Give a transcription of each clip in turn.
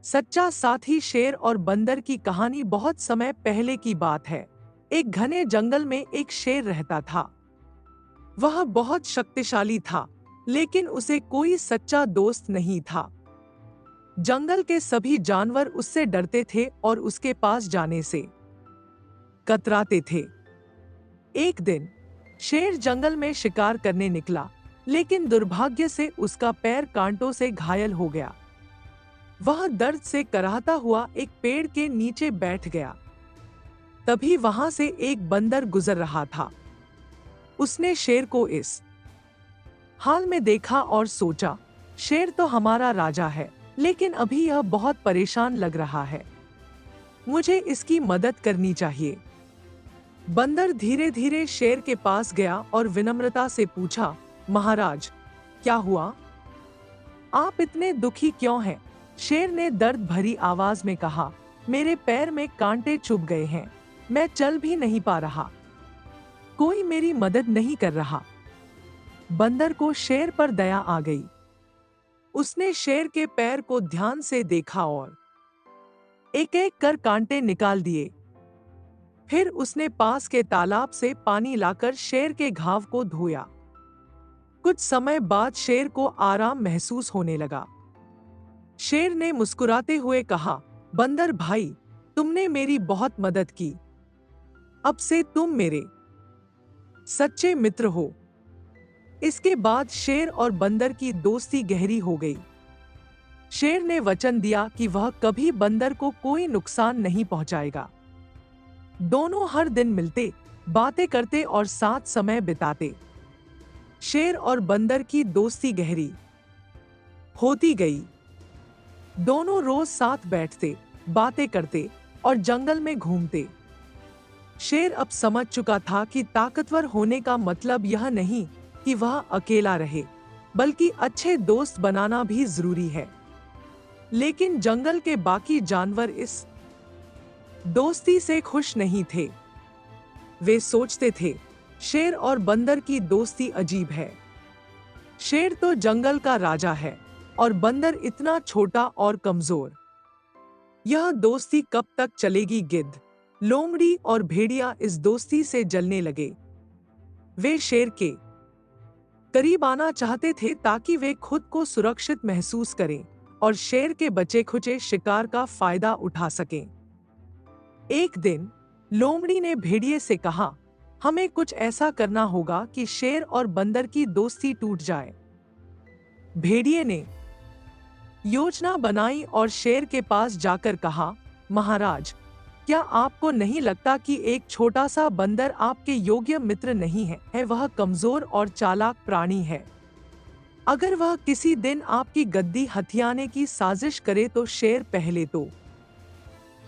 सच्चा साथी। शेर और बंदर की कहानी बहुत समय पहले की बात है। एक घने जंगल में एक शेर रहता था। वह बहुत शक्तिशाली था, लेकिन उसे कोई सच्चा दोस्त नहीं था। जंगल के सभी जानवर उससे डरते थे और उसके पास जाने से कतराते थे। एक दिन शेर जंगल में शिकार करने निकला, लेकिन दुर्भाग्य से उसका पैर कांटों से घायल हो गया। वह दर्द से कराहता हुआ एक पेड़ के नीचे बैठ गया। तभी वहां से एक बंदर गुजर रहा था। उसने शेर को इस हाल में देखा और सोचा, शेर तो हमारा राजा है, लेकिन अभी यह बहुत परेशान लग रहा है। मुझे इसकी मदद करनी चाहिए। बंदर धीरे धीरे शेर के पास गया और विनम्रता से पूछा, महाराज, क्या हुआ? आप इतने दुखी क्यों हैं? शेर ने दर्द भरी आवाज में कहा, मेरे पैर में कांटे चुभ गए हैं, मैं चल भी नहीं पा रहा। कोई मेरी मदद नहीं कर रहा। बंदर को शेर पर दया आ गई। उसने शेर के पैर को ध्यान से देखा और एक एक कर कांटे निकाल दिए। फिर उसने पास के तालाब से पानी लाकर शेर के घाव को धोया। कुछ समय बाद शेर को आराम महसूस होने लगा। शेर ने मुस्कुराते हुए कहा, बंदर भाई, तुमने मेरी बहुत मदद की। अब से तुम मेरे सच्चे मित्र हो। इसके बाद शेर और बंदर की दोस्ती गहरी हो गई। शेर ने वचन दिया कि वह कभी बंदर को कोई नुकसान नहीं पहुंचाएगा। दोनों हर दिन मिलते, बातें करते और साथ समय बिताते। शेर और बंदर की दोस्ती गहरी होती गई। दोनों रोज साथ बैठते, बातें करते और जंगल में घूमते। शेर अब समझ चुका था कि ताकतवर होने का मतलब यह नहीं कि वह अकेला रहे, बल्कि अच्छे दोस्त बनाना भी जरूरी है। लेकिन जंगल के बाकी जानवर इस दोस्ती से खुश नहीं थे। वे सोचते थे, शेर और बंदर की दोस्ती अजीब है। शेर तो जंगल का राजा है और बंदर इतना छोटा और कमजोर। यह दोस्ती कब तक चलेगी? गिद्ध, लोमड़ी और भेड़िया इस दोस्ती से जलने लगे। वे शेर के करीब आना चाहते थे ताकि वे खुद को सुरक्षित महसूस करें और शेर के बचे खुचे शिकार का फायदा उठा सकें। एक दिन लोमड़ी ने भेड़िए से कहा, हमें कुछ ऐसा करना होगा कि शेर और बंदर की दोस्ती टूट जाए। भेड़िए ने योजना बनाई और शेर के पास जाकर कहा, महाराज, क्या आपको नहीं लगता कि एक छोटा सा बंदर आपके योग्य मित्र नहीं है? वह कमजोर और चालाक प्राणी है। अगर वह किसी दिन आपकी गद्दी हथियाने की साजिश करे तो शेर पहले तो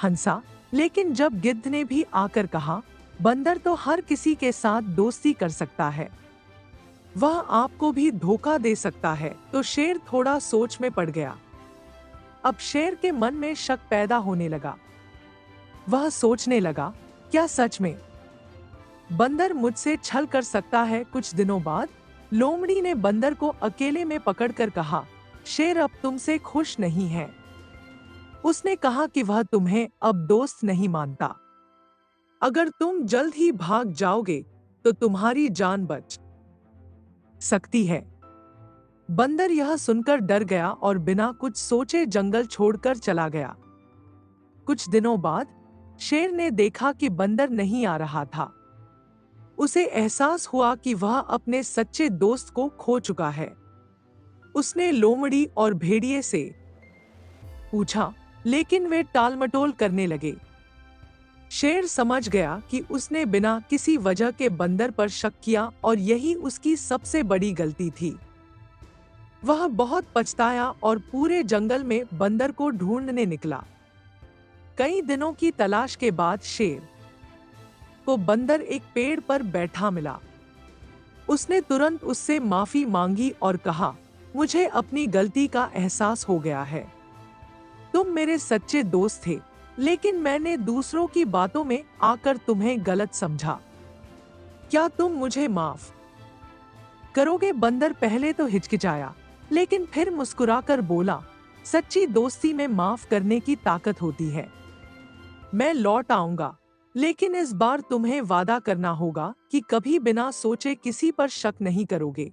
हंसा, लेकिन जब गिद्ध ने भी आकर कहा, बंदर तो हर किसी के साथ दोस्ती कर सकता है, वह आपको भी धोखा दे सकता है, तो शेर थोड़ा सोच में पड़ गया। अब शेर के मन में शक पैदा होने लगा। वह सोचने लगा, क्या सच में बंदर मुझसे छल कर सकता है? कुछ दिनों बाद लोमड़ी ने बंदर को अकेले में पकड़कर कहा, शेर अब तुमसे खुश नहीं है। उसने कहा कि वह तुम्हें अब दोस्त नहीं मानता। अगर तुम जल्द ही भाग जाओगे तो तुम्हारी जान बच सकती है। बंदर यह सुनकर डर गया और बिना कुछ सोचे जंगल छोड़कर चला गया। कुछ दिनों बाद शेर ने देखा कि बंदर नहीं आ रहा था। उसे एहसास हुआ कि वह अपने सच्चे दोस्त को खो चुका है। उसने लोमड़ी और भेड़िए से पूछा, लेकिन वे टालमटोल करने लगे। शेर समझ गया कि उसने बिना किसी वजह के बंदर पर शक किया और यही उसकी सबसे बड़ी गलती थी। वह बहुत पछताया और पूरे जंगल में बंदर को ढूंढने निकला। कई दिनों की तलाश के बाद शेर को बंदर एक पेड़ पर बैठा मिला। उसने तुरंत उससे माफी मांगी और कहा, मुझे अपनी गलती का एहसास हो गया है। तुम मेरे सच्चे दोस्त थे, लेकिन मैंने दूसरों की बातों में आकर तुम्हें गलत समझा। क्या तुम मुझे माफ करोगे? बंदर पहले तो हिचकिचाया, लेकिन फिर मुस्कुराकर बोला, सच्ची दोस्ती में माफ करने की ताकत होती है। मैं लौट आऊंगा, लेकिन इस बार तुम्हें वादा करना होगा कि कभी बिना सोचे किसी पर शक नहीं करोगे।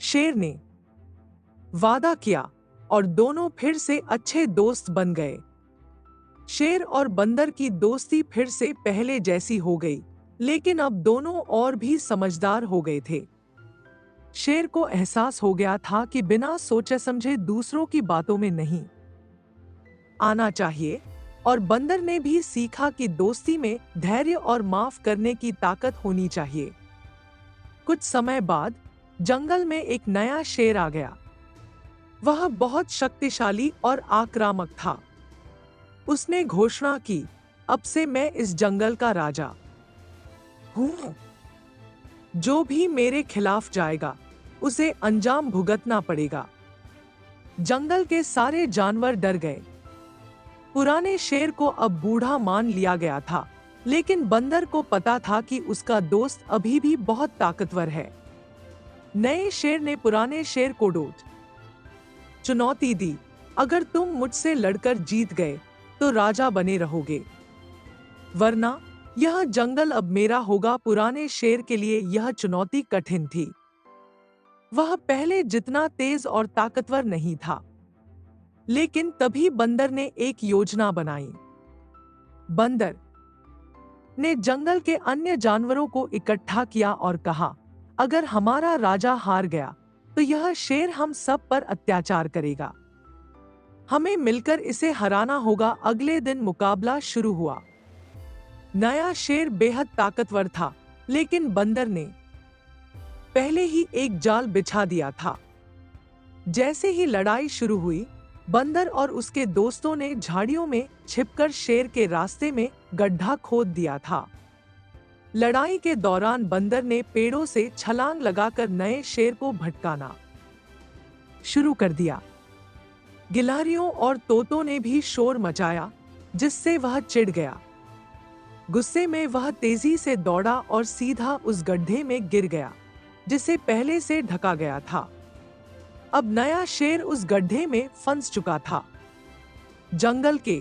शेर ने वादा किया और दोनों फिर से अच्छे दोस्त बन गए। शेर और बंदर की दोस्ती फिर से पहले जैसी हो गई, लेकिन अब दोनों और भी समझदार हो गए थे। शेर को एहसास हो गया था कि बिना सोचे समझे दूसरों की बातों में नहीं आना चाहिए, और बंदर ने भी सीखा कि दोस्ती में धैर्य और माफ करने की ताकत होनी चाहिए। कुछ समय बाद जंगल में एक नया शेर आ गया। वह बहुत शक्तिशाली और आक्रामक था। उसने घोषणा की, अब से मैं इस जंगल का राजा हूं। जो भी मेरे खिलाफ जाएगा उसे अंजाम भुगतना पड़ेगा। जंगल के सारे जानवर डर गए। पुराने शेर को अब बूढ़ा मान लिया गया था, लेकिन बंदर को पता था कि उसका दोस्त अभी भी बहुत ताकतवर है। नए शेर ने पुराने शेर को चुनौती दी, अगर तुम मुझसे लड़कर जीत गए तो राजा बने रहोगे, वरना यह जंगल अब मेरा होगा। पुराने शेर के लिए यह चुनौती कठिन थी। वह पहले जितना तेज और ताकतवर नहीं था, लेकिन तभी बंदर ने एक योजना बनाई। बंदर ने जंगल के अन्य जानवरों को इकट्ठा किया और कहा, अगर हमारा राजा हार गया तो यह शेर हम सब पर अत्याचार करेगा। हमें मिलकर इसे हराना होगा। अगले दिन मुकाबला शुरू हुआ। नया शेर बेहद ताकतवर था, लेकिन बंदर ने पहले ही एक जाल बिछा दिया था। जैसे ही लड़ाई शुरू हुई, बंदर और उसके दोस्तों ने झाड़ियों में छिपकर शेर के रास्ते में गड्ढा खोद दिया था। लड़ाई के दौरान बंदर ने पेड़ों से छलांग लगाकर नए शेर को भटकाना शुरू कर दिया। गिलहरियों और तोतों ने भी शोर मचाया, जिससे वह चिढ़ गया। गुस्से में वह तेजी से दौड़ा और सीधा उस गड्ढे में गिर गया, जिसे पहले से ढका गया था। अब नया शेर उस गड्ढे में फंस चुका था। जंगल के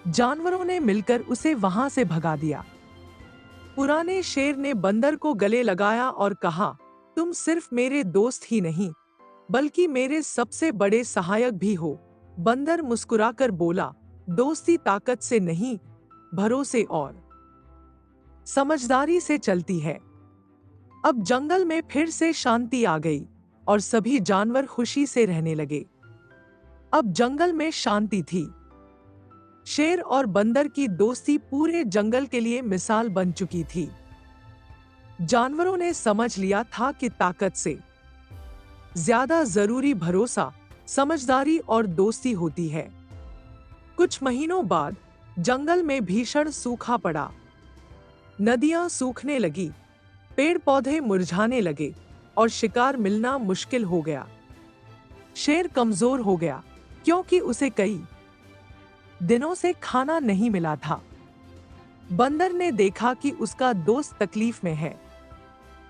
जानवरों ने मिलकर उसे वहां से भगा दिया। पुराने शेर ने बंदर को गले लगाया और कहा, तुम सिर्फ मेरे दोस्त ही नहीं, बल्कि मेरे सबसे बड़े सहायक भी हो। बंदर मुस्कुराकर बोला, दोस्ती ताकत से नहीं, भरोसे और समझदारी से चलती है। अब जंगल में फिर से शांति आ गई और सभी जानवर खुशी से रहने लगे। अब जंगल में शांति थी। शेर और बंदर की दोस्ती पूरे जंगल के लिए मिसाल बन चुकी थी। जानवरों ने समझ लिया था कि ताकत से ज्यादा जरूरी भरोसा, समझदारी और दोस्ती होती है। कुछ महीनों बाद जंगल में भीषण सूखा पड़ा। नदियां सूखने लगी, पेड़ पौधे मुरझाने लगे और शिकार मिलना मुश्किल हो गया। शेर कमजोर हो गया, क्योंकि उसे कई दिनों से खाना नहीं मिला था। बंदर ने देखा कि उसका दोस्त तकलीफ में है।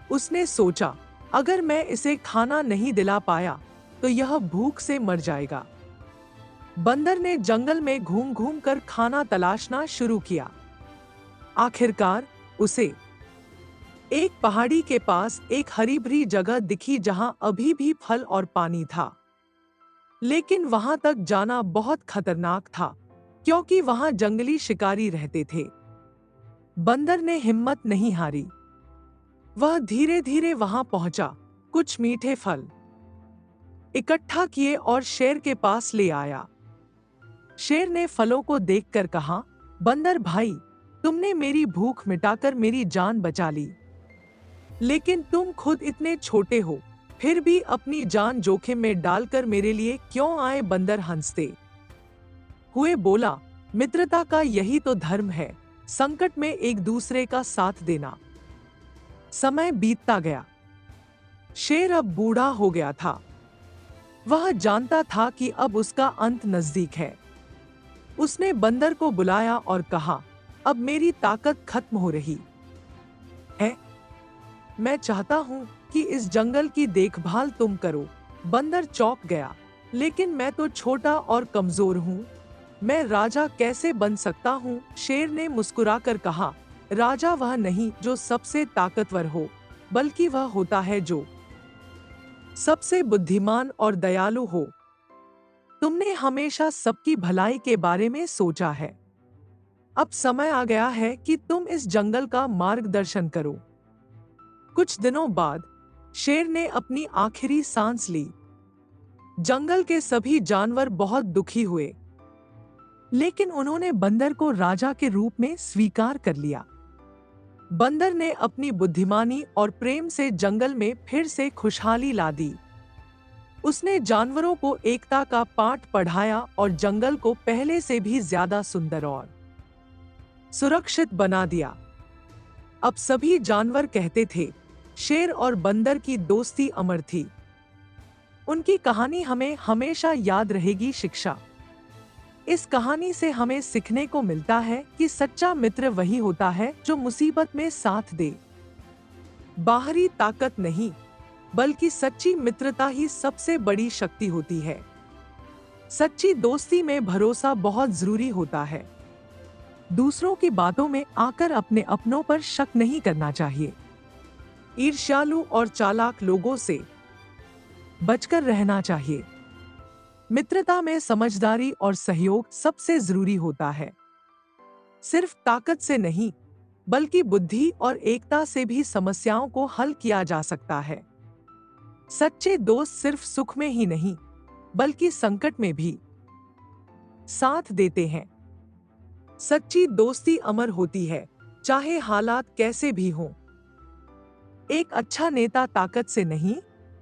उसने सोचा, अगर मैं इसे खाना नहीं दिला पाया तो यह भूख से मर जाएगा। बंदर ने जंगल में घूम घूम कर खाना तलाशना शुरू किया। आखिरकार उसे एक पहाड़ी के पास एक हरी भरी जगह दिखी, जहां अभी भी फल और पानी था। लेकिन वहां तक जाना बहुत खतरनाक था, क्योंकि वहां जंगली शिकारी रहते थे। बंदर ने हिम्मत नहीं हारी। वह धीरे धीरे वहां पहुंचा, कुछ मीठे फल इकट्ठा किए और शेर के पास ले आया। शेर ने फलों को देखकर कहा, बंदर भाई, तुमने मेरी भूख मिटाकर मेरी जान बचा ली, लेकिन तुम खुद इतने छोटे हो, फिर भी अपनी जान जोखिम में डालकर मेरे लिए क्यों आए? बंदर हंसते हुए बोला, मित्रता का यही तो धर्म है, संकट में एक दूसरे का साथ देना। समय बीतता गया। शेर अब बूढ़ा हो गया था। वह जानता था कि अब उसका अंत नजदीक है। उसने बंदर को बुलाया और कहा, अब मेरी ताकत खत्म हो रही है। मैं चाहता हूं कि इस जंगल की देखभाल तुम करो। बंदर चौंक गया। लेकिन मैं तो छोटा और कमजोर हूँ। मैं राजा कैसे बन सकता हूँ? शेर ने मुस्कुराकर कहा, राजा वह नहीं जो सबसे ताकतवर हो, बल्कि वह होता है जो सबसे बुद्धिमान और दयालु हो। तुमने हमेशा सबकी भलाई के बारे में सोचा है। अब समय आ गया है कि तुम इस जंगल का मार्गदर्शन करो। कुछ दिनों बाद शेर ने अपनी आखिरी सांस ली। जंगल के सभी जानवर बहुत दुखी हुए, लेकिन उन्होंने बंदर को राजा के रूप में स्वीकार कर लिया। बंदर ने अपनी बुद्धिमानी और प्रेम से जंगल में फिर से खुशहाली ला दी। उसने जानवरों को एकता का पाठ पढ़ाया और जंगल को पहले से भी ज्यादा सुंदर और सुरक्षित बना दिया। अब सभी जानवर कहते थे, शेर और बंदर की दोस्ती अमर थी। उनकी कहानी हमें हमेशा याद रहेगी। शिक्षा। इस कहानी से हमें सीखने को मिलता है कि सच्चा मित्र वही होता है जो मुसीबत में साथ दे। बाहरी ताकत नहीं, बल्कि सच्ची मित्रता ही सबसे बड़ी शक्ति होती है। सच्ची दोस्ती में भरोसा बहुत जरूरी होता है। दूसरों की बातों में आकर अपने अपनों पर शक नहीं करना चाहिए। ईर्ष्यालु और चालाक लोगों से बचकर रहना चाहिए। मित्रता में समझदारी और सहयोग सबसे जरूरी होता है। सिर्फ ताकत से नहीं, बल्कि बुद्धि और एकता से भी समस्याओं को हल किया जा सकता है। सच्चे दोस्त सिर्फ सुख में ही नहीं, बल्कि संकट में भी साथ देते हैं। सच्ची दोस्ती अमर होती है, चाहे हालात कैसे भी हों। एक अच्छा नेता ताकत से नहीं,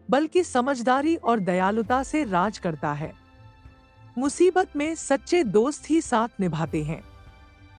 बल्कि समझदारी और दयालुता से राज करता है। मुसीबत में सच्चे दोस्त ही साथ निभाते हैं।